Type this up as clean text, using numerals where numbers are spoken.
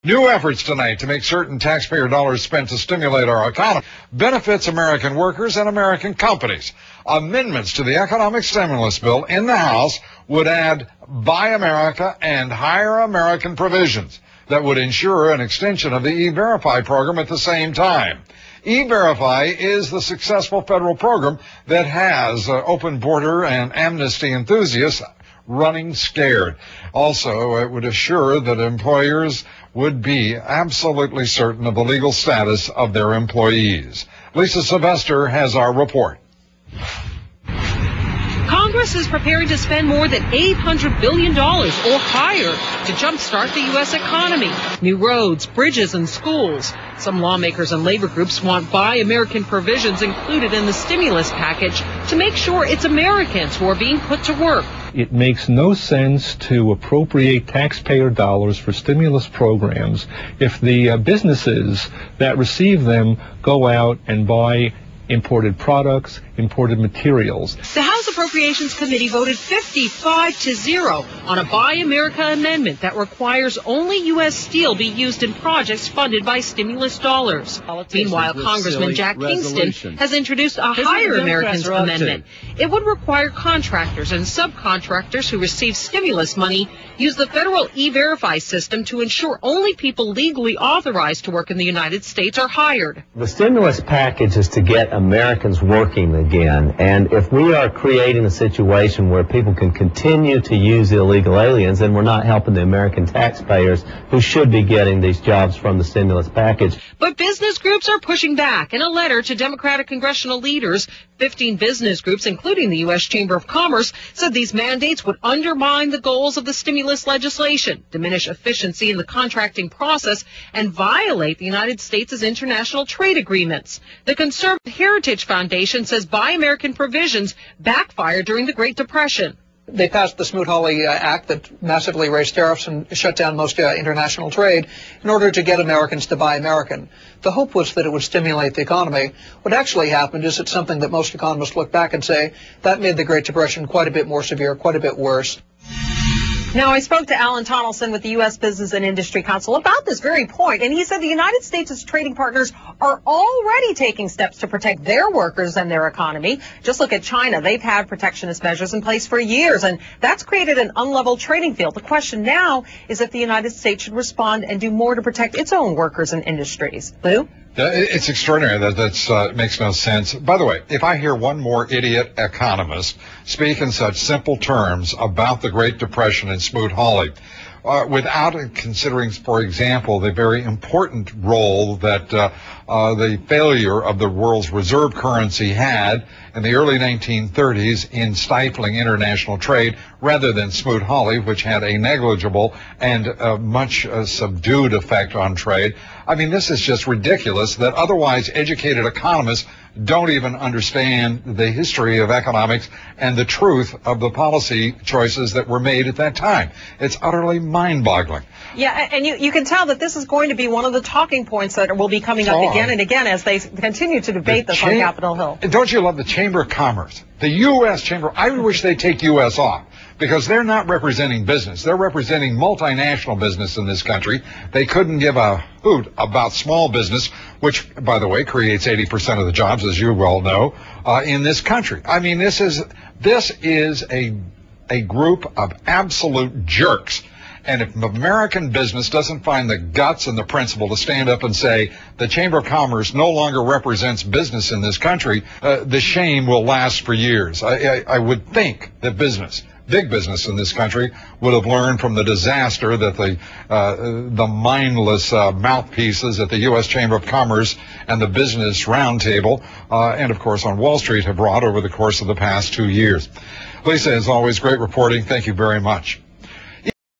New efforts tonight to make certain taxpayer dollars spent to stimulate our economy benefits American workers and American companies. Amendments to the economic stimulus bill in the House would add Buy America and Hire American provisions that would ensure an extension of the E-Verify program at the same time. E-Verify is the successful federal program that has open border and amnesty enthusiasts running scared. Also, it would assure that employers would be absolutely certain of the legal status of their employees. Lisa Sylvester has our report. Congress is preparing to spend more than $800 billion or higher to jumpstart the U.S. economy. New roads, bridges, and schools. Some lawmakers and labor groups want Buy American provisions included in the stimulus package to make sure it's Americans who are being put to work. It makes no sense to appropriate taxpayer dollars for stimulus programs if the businesses that receive them go out and buy imported products, imported materials. The House Appropriations Committee voted 55-0 on a Buy America amendment that requires only U.S. steel be used in projects funded by stimulus dollars. Meanwhile, Congressman Jack Kingston has introduced a Hire Americans amendment. It would require contractors and subcontractors who receive stimulus money use the federal E-Verify system to ensure only people legally authorized to work in the United States are hired. The stimulus package is to get Americans working again, and if we are creating a situation where people can continue to use illegal aliens, then we're not helping the American taxpayers who should be getting these jobs from the stimulus package. But business groups are pushing back. In a letter to Democratic congressional leaders, 15 business groups, including the U.S. Chamber of Commerce, said these mandates would undermine the goals of the stimulus legislation, diminish efficiency in the contracting process, and violate the United States' international trade agreements. The Conservative Heritage Foundation says Buy American provisions backfired during the Great Depression. They passed the Smoot-Hawley Act that massively raised tariffs and shut down most international trade in order to get Americans to buy American. The hope was that it would stimulate the economy. What actually happened is it's something that most economists look back and say that made the Great Depression quite a bit more severe, quite a bit worse. Now, I spoke to Alan Tonelson with the U.S. Business and Industry Council about this very point, and he said the United States' trading partners are already taking steps to protect their workers and their economy. Just look at China. They've had protectionist measures in place for years, and that's created an unlevel trading field. The question now is if the United States should respond and do more to protect its own workers and industries. Lou? It's extraordinary. That makes no sense. By the way, if I hear one more idiot economist speak in such simple terms about the Great Depression and Smoot-Hawley, without considering, for example, the very important role that the failure of the world's reserve currency had in the early 1930s in stifling international trade, rather than Smoot-Hawley, which had a negligible and much subdued effect on trade. I mean, this is just ridiculous that otherwise educated economists don't even understand the history of economics and the truth of the policy choices that were made at that time. It's utterly mind-boggling. Yeah, and you can tell that this is going to be one of the talking points that will be coming up again and again as they continue to debate this on Capitol Hill. Don't you love the Chamber of Commerce? The U.S. Chamber, I wish they'd take U.S. off, because they're not representing business. They're representing multinational business in this country. They couldn't give a hoot about small business, which, by the way, creates 80% of the jobs, as you well know, in this country. I mean, this is a group of absolute jerks. And if American business doesn't find the guts and the principle to stand up and say the Chamber of Commerce no longer represents business in this country, the shame will last for years. I would think that big business in this country would have learned from the disaster that the mindless mouthpieces at the U.S. Chamber of Commerce and the Business Roundtable and, of course, on Wall Street have wrought over the course of the past 2 years. Lisa, as always, great reporting. Thank you very much.